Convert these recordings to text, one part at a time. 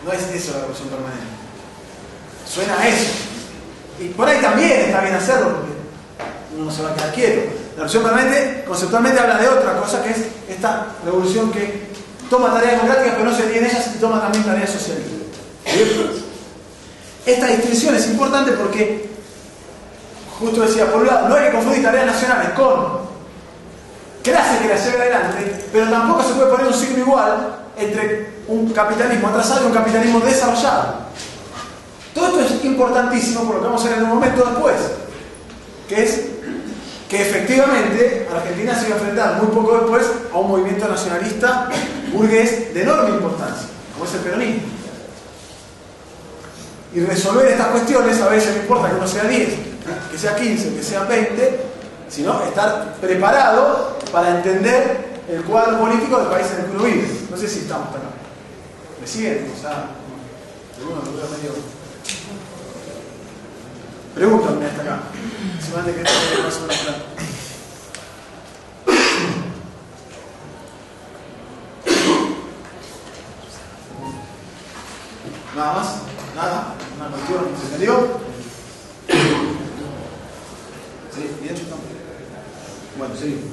No es eso la revolución permanente. Suena a eso. Y por ahí también está bien hacerlo, porque uno no se va a quedar quieto. La revolución permanente conceptualmente habla de otra cosa, que es esta revolución que toma tareas democráticas pero no se tiene ellas y toma también tareas socialistas. Esta distinción es importante porque, justo decía, por un lado, no hay que confundir tareas nacionales con clase que las lleve adelante, pero tampoco se puede poner un signo igual entre un capitalismo atrasado y un capitalismo desarrollado. Todo esto es importantísimo por lo que vamos a ver en un momento después, que es que efectivamente Argentina se iba a enfrentar muy poco después a un movimiento nacionalista burgués de enorme importancia, como es el peronismo. Y resolver estas cuestiones, a veces no importa que uno sea 10, que sea 15, que sea 20, sino estar preparado para entender el cuadro político del país en el que uno vive. No sé si estamos acá. ¿Me siguen? O sea, algunos lo veo medio... Pregúntame hasta acá. Si van de que esto es más o menos claro. Nada más, nada, una cuestión, ¿se entendió? Sí, bien. Bueno, seguimos.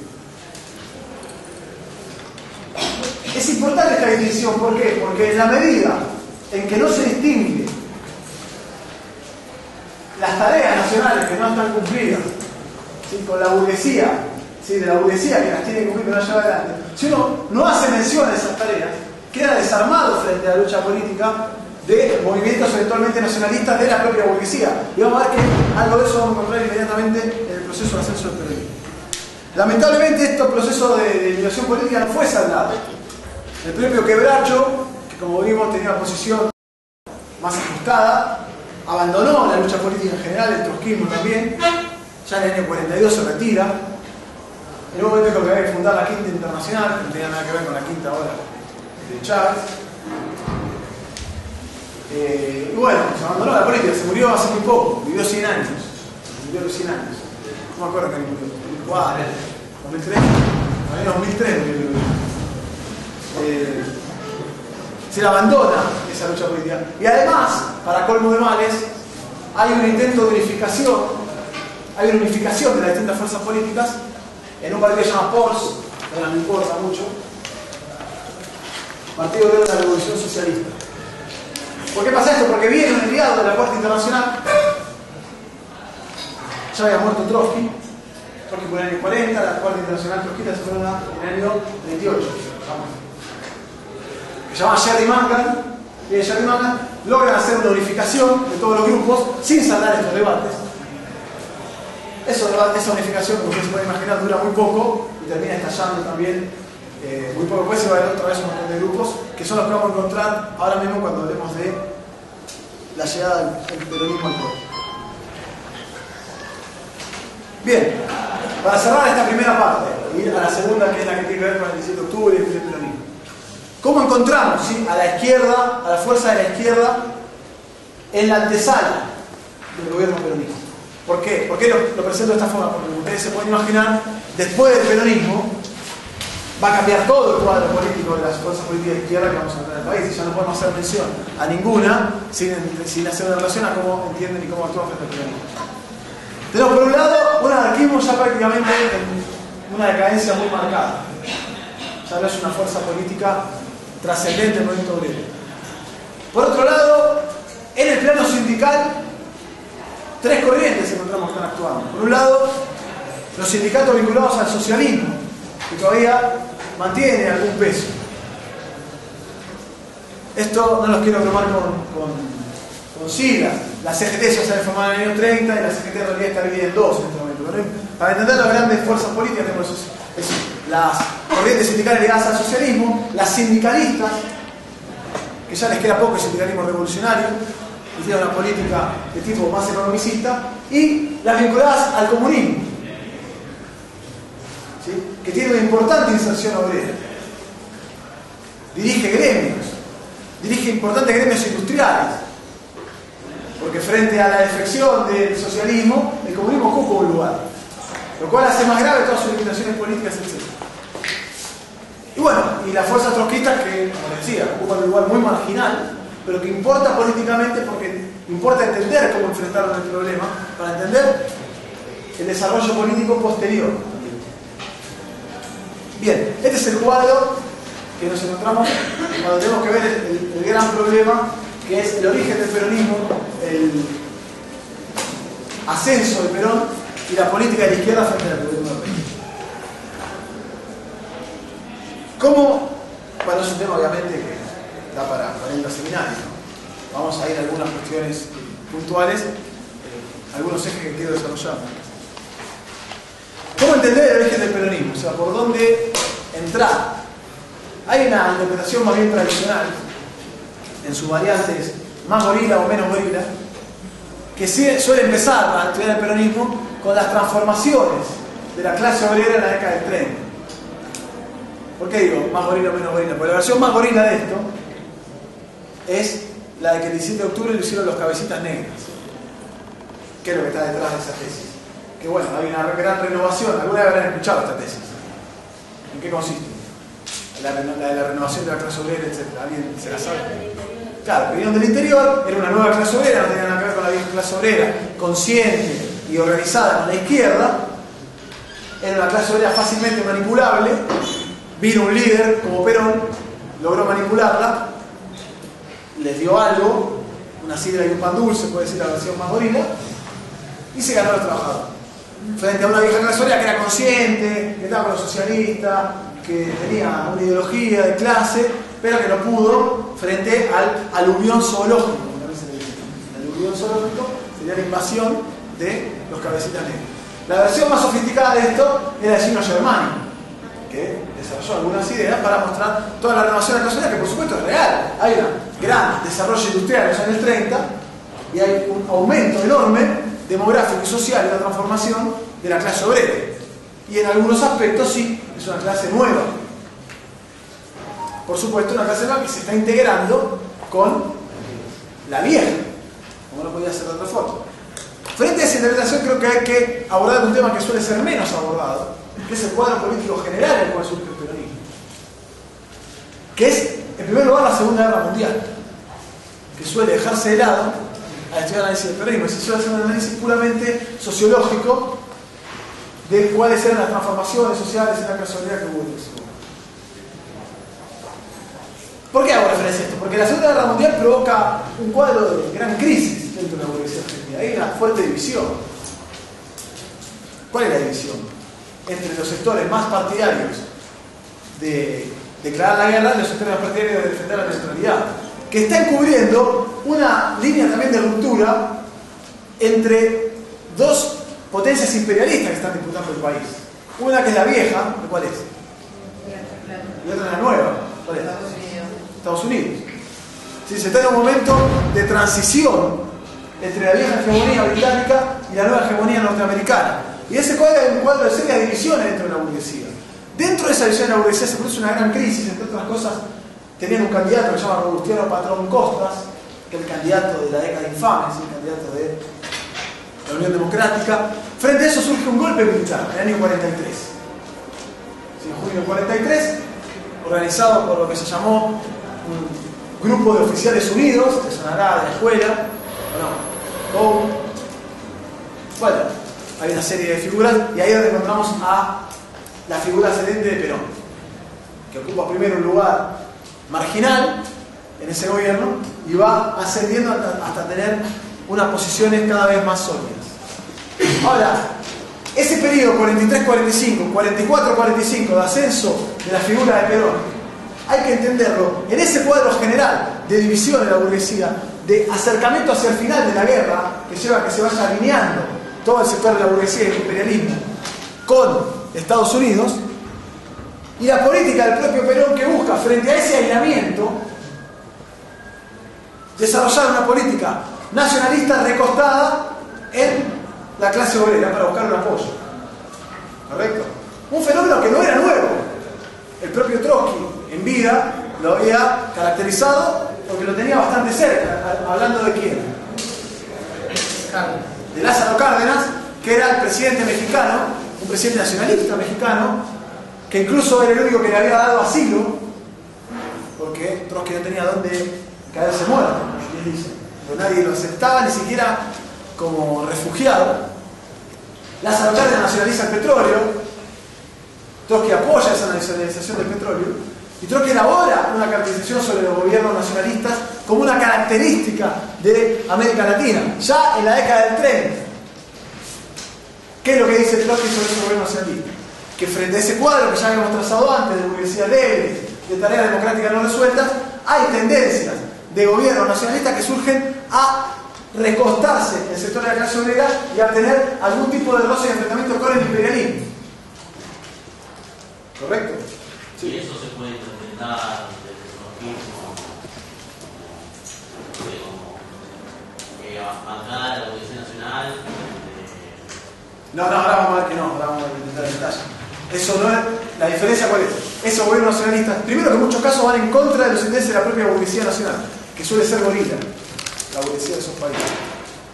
Es importante esta distinción, ¿por qué? Porque en la medida en que no se distingue las tareas nacionales que no están cumplidas, ¿sí?, con la burguesía, ¿sí?, de la burguesía que las tiene que cumplir pero no lleva adelante, si uno no hace mención a esas tareas, queda desarmado frente a la lucha política de movimientos eventualmente nacionalistas de la propia burguesía. Y vamos a ver que algo de eso vamos a encontrar inmediatamente en el proceso de ascenso del peronismo. Lamentablemente este proceso de eliminación política no fue saldado. El propio Quebracho, que como vimos tenía una posición más ajustada, abandonó la lucha política en general, el trotskismo también. Ya en el año 42 se retira. En un momento dijo que había que fundar la Quinta Internacional, que no tenía nada que ver con la Quinta ahora de Chávez. Y bueno, se abandonó la política, se murió hace muy poco, vivió 100 años. Murió los 100 años. No me acuerdo que murió. 2004, 2003, en el año 2003 se la abandona esa lucha política. Y además, para colmo de males, hay un intento de unificación, hay una unificación de las distintas fuerzas políticas en un partido que se llama PORS, ahora no importa mucho, Partido de la Revolución Socialista. ¿Por qué pasa esto? Porque viene un enviado de la Cuarta Internacional, ya había muerto Trotsky por el año 40, la Cuarta Internacional trotskista se forma en el año 28. Se llama Jerry Mangan, y de Jerry Mangan logran hacer una unificación de todos los grupos sin saldar estos debates. Esa unificación, como ustedes se pueden imaginar, dura muy poco y termina estallando también muy poco después. Se va a ver otra vez un montón de grupos que son los que vamos a encontrar ahora mismo cuando hablemos de la llegada del peronismo al poder. Bien, para cerrar esta primera parte, ir a la segunda, que es la que tiene que ver con el 17 de octubre y el peronismo. ¿Cómo encontramos, ¿sí?, a la izquierda, a la fuerza de la izquierda, en la antesala del gobierno peronista? ¿Por qué? ¿Por qué lo presento de esta forma? Porque ustedes se pueden imaginar, después del peronismo, va a cambiar todo el cuadro político de las fuerzas políticas de izquierda que vamos a encontrar en el país, y ya no podemos hacer mención a ninguna sin hacer una relación a cómo entienden y cómo actúan frente al peronismo. Tenemos por un lado un anarquismo ya prácticamente en una decadencia muy marcada. Ya no es una fuerza política trascendente en el movimiento obrero. Por otro lado, en el plano sindical, tres corrientes encontramos que están actuando. Por un lado, los sindicatos vinculados al socialismo, que todavía mantienen algún peso. Esto no los quiero bromar con siglas. La CGT ya se había formado en el año 30 y la CGT en realidad está dividida en dos en este momento. Pero para entender las grandes fuerzas políticas tenemos las corrientes sindicales ligadas al socialismo, las sindicalistas, que ya les queda poco el sindicalismo revolucionario, que tiene una política de tipo más economicista, y las vinculadas al comunismo, ¿sí?, que tiene una importante inserción obrera. Dirige gremios, dirige importantes gremios industriales, porque frente a la defección del socialismo, el comunismo ocupa un lugar, lo cual hace más grave todas sus limitaciones políticas, etc. Y bueno, y las fuerzas trotskistas que, como les decía, ocupan un lugar muy marginal pero que importa políticamente porque importa entender cómo enfrentaron el problema para entender el desarrollo político posterior. Bien, este es el cuadro que nos encontramos cuando tenemos que ver el gran problema que es el origen del peronismo, el ascenso del Perón y la política de la izquierda frente al gobierno del Perón. ¿Cómo? Bueno, es un tema obviamente que da para 40 seminarios, ¿no? Vamos a ir a algunas cuestiones puntuales, algunos ejes que quiero desarrollar. ¿Cómo entender el origen del peronismo? O sea, ¿por dónde entrar? Hay una interpretación más bien tradicional, en sus variantes más gorila o menos gorila, que suele empezar a estudiar el peronismo con las transformaciones de la clase obrera en la década del 30. ¿Por qué digo más gorila o menos gorila? Porque la versión más gorila de esto es la de que el 17 de octubre lo hicieron los cabecitas negras. ¿Qué es lo que está detrás de esa tesis? Que bueno, hay una gran renovación. Alguna vez habrán escuchado esta tesis. ¿En qué consiste? La renovación de la clase obrera, etc. ¿Alguien se la sabe? Claro, vinieron del interior, era una nueva clase obrera, no tenía nada que ver con la vieja clase obrera, consciente y organizada con la izquierda. Era una clase obrera fácilmente manipulable. Vino un líder como Perón, logró manipularla, les dio algo, una sidra y un pan dulce, puede decir la versión más gorila, y se ganó a los trabajadores. Frente a una vieja clase obrera que era consciente, que estaba con los socialistas, que tenía una ideología de clase, pero que no pudo frente al aluvión zoológico. El aluvión zoológico sería la invasión de los cabecitas negros. La versión más sofisticada de esto era el Gino Germani, que desarrolló algunas ideas para mostrar toda la renovación de la clase obrera, que por supuesto es real. Hay un gran desarrollo industrial en los años 30 y hay un aumento enorme demográfico y social y la transformación de la clase obrera. Y en algunos aspectos sí, es una clase nueva. Por supuesto, una clase nueva que se está integrando con la vieja, como no podía ser de otra forma. Frente a esa interpretación creo que hay que abordar un tema que suele ser menos abordado, que es el cuadro político general en el cual surge el peronismo. Que es, en primer lugar, la Segunda Guerra Mundial, que suele dejarse de lado al estudiar el análisis del peronismo. Se suele hacer un análisis puramente sociológico de cuáles eran las transformaciones sociales en la clase obrera que hubo en ese momento. ¿Por qué hago referencia a esto? Porque la Segunda Guerra Mundial provoca un cuadro de gran crisis dentro de la burguesía argentina. Hay una fuerte división. ¿Cuál es la división? Entre los sectores más partidarios de declarar la guerra y los sectores más partidarios de defender la neutralidad, que está encubriendo una línea también de ruptura entre dos potencias imperialistas que están disputando el país. Una que es la vieja, ¿cuál es? Y otra es la nueva, ¿cuál es? Estados Unidos. Sí, se está en un momento de transición entre la vieja hegemonía británica y la nueva hegemonía norteamericana. Y ese cuadro es un cuadro de serias divisiones dentro de la burguesía. Dentro de esa división de la burguesía se produce una gran crisis, entre otras cosas. Tenían un candidato que se llama Robustiano Patrón Costas, que es el candidato de la década infame, es el candidato de la Unión Democrática. Frente a eso surge un golpe militar en el año 43. En junio del 43, organizado por lo que se llamó un grupo de oficiales unidos, que sonará de la escuela, bueno, hay una serie de figuras, y ahí es donde encontramos a la figura ascendente de Perón, que ocupa primero un lugar marginal en ese gobierno y va ascendiendo hasta tener unas posiciones cada vez más sólidas. Ahora, ese periodo 43-45, 44-45 de ascenso de la figura de Perón, hay que entenderlo en ese cuadro general de división de la burguesía, de acercamiento hacia el final de la guerra, que lleva a que se vaya alineando todo el sector de la burguesía y el imperialismo con Estados Unidos, y la política del propio Perón, que busca, frente a ese aislamiento, desarrollar una política nacionalista recostada en la clase obrera para buscar un apoyo. ¿Correcto? Un fenómeno que no era nuevo. El propio Trotsky, en vida, lo había caracterizado porque lo tenía bastante cerca. ¿Hablando de quién? De Lázaro Cárdenas, que era el presidente mexicano, un presidente nacionalista mexicano, que incluso era el único que le había dado asilo, porque Trotsky no tenía dónde caerse muerto, les dicen. Pero nadie lo aceptaba, ni siquiera como refugiado. Lázaro Cárdenas nacionaliza el petróleo, Trotsky apoya esa nacionalización del petróleo, y Trotsky elabora una caracterización sobre los gobiernos nacionalistas como una característica de América Latina, ya en la década del 30. ¿Qué es lo que dice Trotsky sobre ese gobierno nacionalista? Que frente a ese cuadro que ya habíamos trazado antes, de burguesía débil, de tareas democráticas no resueltas, hay tendencias de gobiernos nacionalistas que surgen a recostarse en el sector de la clase obrera y a tener algún tipo de roce y enfrentamiento con el imperialismo. ¿Correcto? Sí. Y eso se puede interpretar desde el trotskismo como marcar la Policía Nacional. No, ahora vamos a ver que no, ahora vamos a intentar el detalle. Eso no es. La diferencia, ¿cuál es? Esos gobiernos nacionalistas, primero que en muchos casos van en contra de los intereses de la propia burguesía nacional, que suele ser gorila, la burguesía de esos países.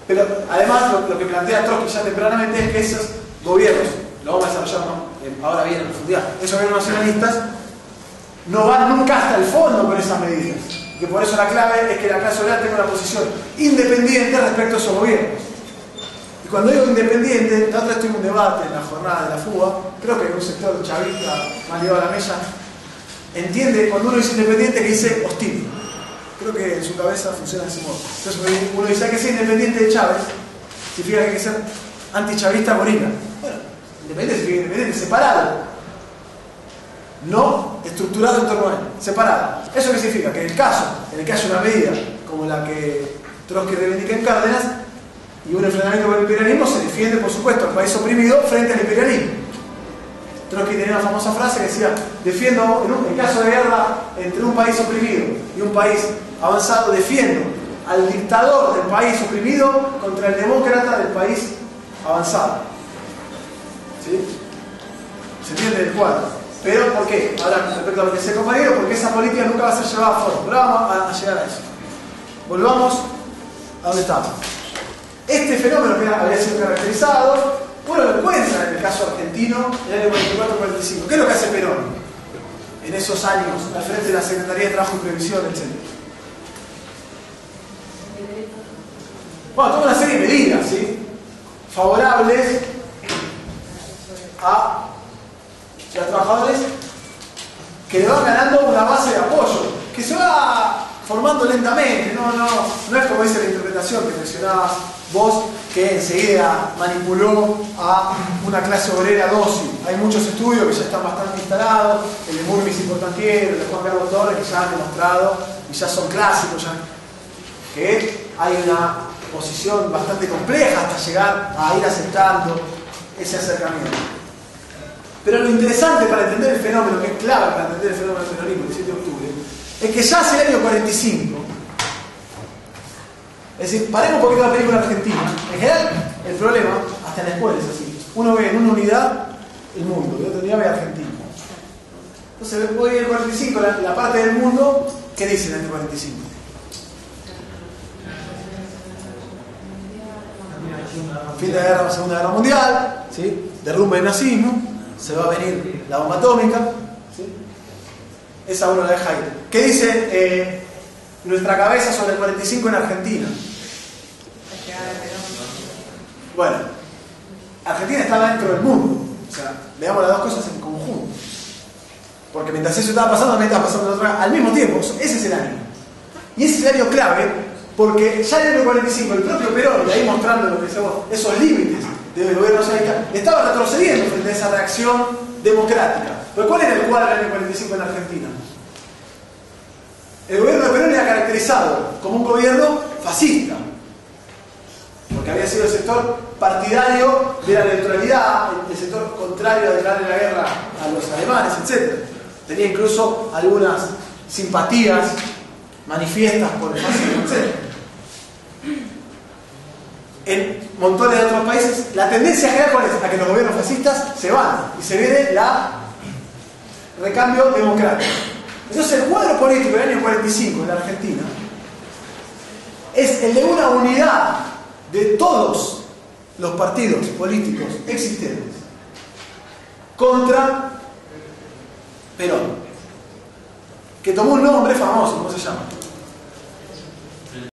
Pero además lo que plantea Trotsky ya tempranamente es que esos gobiernos, lo vamos a desarrollar ahora bien en profundidad, esos gobiernos nacionalistas no van nunca hasta el fondo con esas medidas. Y que por eso la clave es que la clase obrera tenga una posición independiente respecto a esos gobiernos. Y cuando digo independiente, la otra vez tuvimos un debate en la jornada de la fuga, creo que en un sector chavista más ligado a la mesa, entiende cuando uno dice independiente que dice hostil. Creo que en su cabeza funciona de ese modo. Entonces uno dice que sea independiente de Chávez, significa que hay que ser antichavista gorila. Bueno, independiente significa independiente, separado. No estructurado en torno a él, separado. ¿Eso qué significa? Que en el caso en el que haya una medida como la que Trotsky reivindica en Cárdenas, y un enfrentamiento con el imperialismo, se defiende, por supuesto, al país oprimido frente al imperialismo. Trotsky tenía una famosa frase que decía: defiendo, en caso de guerra entre un país oprimido y un país avanzado, defiendo al dictador del país oprimido contra el demócrata del país avanzado. ¿Sí? ¿Se entiende el cuadro? Pero, ¿por qué? Ahora, respecto a lo que decía el compañero, porque esa política nunca va a ser llevada a fondo. Pero vamos a llegar a eso. Volvamos a donde estamos. Este fenómeno que había sido caracterizado, uno lo encuentra en el caso argentino en el año 44-45. ¿Qué es lo que hace Perón en esos años al frente de la Secretaría de Trabajo y Previsión, etc.? Bueno, toma una serie de medidas, ¿sí?, favorables a los trabajadores, que le van ganando una base de apoyo, que se va formando lentamente. No es como dice la interpretación que mencionabas vos, que enseguida manipuló a una clase obrera dócil. Hay muchos estudios que ya están bastante instalados, el de Murmis Importantiero, el de Juan Carlos Torres, que ya han demostrado, y ya son clásicos, ya, que hay una posición bastante compleja hasta llegar a ir aceptando ese acercamiento. Pero lo interesante para entender el fenómeno, que es clave para entender el fenómeno del peronismo el 7 de octubre, es que ya hacia el año 45, es decir, paremos un poquito la película argentina. En general, el problema, hasta en la escuela es así. Uno ve en una unidad el mundo, y en otra unidad ve Argentina. Entonces, hoy en el 45, la parte del mundo, ¿qué dice en el año 45? Fin de la Segunda Guerra Mundial, ¿sí?, derrumbe el nazismo, se va a venir la bomba atómica, ¿sí? Esa uno la deja ahí. ¿Qué dice nuestra cabeza sobre el 45 en Argentina? Bueno, Argentina estaba dentro del mundo. O sea, veamos las dos cosas en conjunto. Porque mientras eso estaba pasando, también estaba pasando otra al mismo tiempo. Ese es el año. Y ese es el año clave, porque ya en el año 45 el propio Perón, y ahí mostrando lo que decíamos, esos límites del gobierno nacionalista, estaba retrocediendo frente a esa reacción democrática. Pero ¿cuál era el cuadro del año 45 en Argentina? El gobierno de Perón era caracterizado como un gobierno fascista, porque había sido el sector partidario de la neutralidad, el sector contrario a declararle la guerra a los alemanes, etc. Tenía incluso algunas simpatías manifiestas por el fascismo, etc. En montones de otros países, la tendencia general, ¿cuál es? A que los gobiernos fascistas se van y se viene la recambio democrático. Entonces, el cuadro político del año 45 en la Argentina es el de una unidad de todos los partidos políticos existentes contra Perón, que tomó un nombre famoso. ¿Cómo se llama?